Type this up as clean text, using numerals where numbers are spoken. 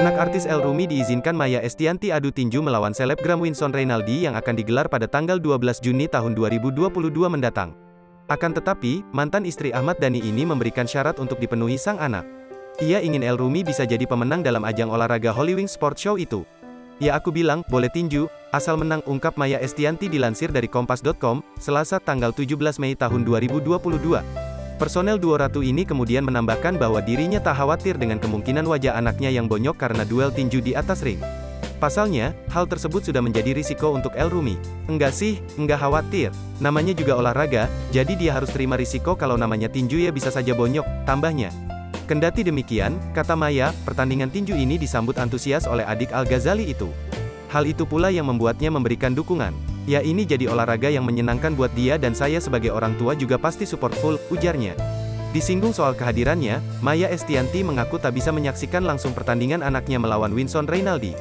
Anak artis El Rumi diizinkan Maya Estianty adu tinju melawan selebgram Winson Reynaldi yang akan digelar pada tanggal 12 Juni tahun 2022 mendatang. Akan tetapi, mantan istri Ahmad Dhani ini memberikan syarat untuk dipenuhi sang anak. Ia ingin El Rumi bisa jadi pemenang dalam ajang olahraga Hollywings Sport Show itu. Ya aku bilang, boleh tinju, asal menang, ungkap Maya Estianty dilansir dari Kompas.com, Selasa tanggal 17 Mei tahun 2022. Personel duo Ratu ini kemudian menambahkan bahwa dirinya tak khawatir dengan kemungkinan wajah anaknya yang bonyok karena duel tinju di atas ring. Pasalnya, hal tersebut sudah menjadi risiko untuk El Rumi. Enggak sih, enggak khawatir. Namanya juga olahraga, jadi dia harus terima risiko kalau namanya tinju ya bisa saja bonyok, tambahnya. Kendati demikian, kata Maya, pertandingan tinju ini disambut antusias oleh adik Al-Ghazali itu. Hal itu pula yang membuatnya memberikan dukungan. Ya ini jadi olahraga yang menyenangkan buat dia dan saya sebagai orang tua juga pasti support full, ujarnya. Disinggung soal kehadirannya, Maya Estianty mengaku tak bisa menyaksikan langsung pertandingan anaknya melawan Winson Reynaldi.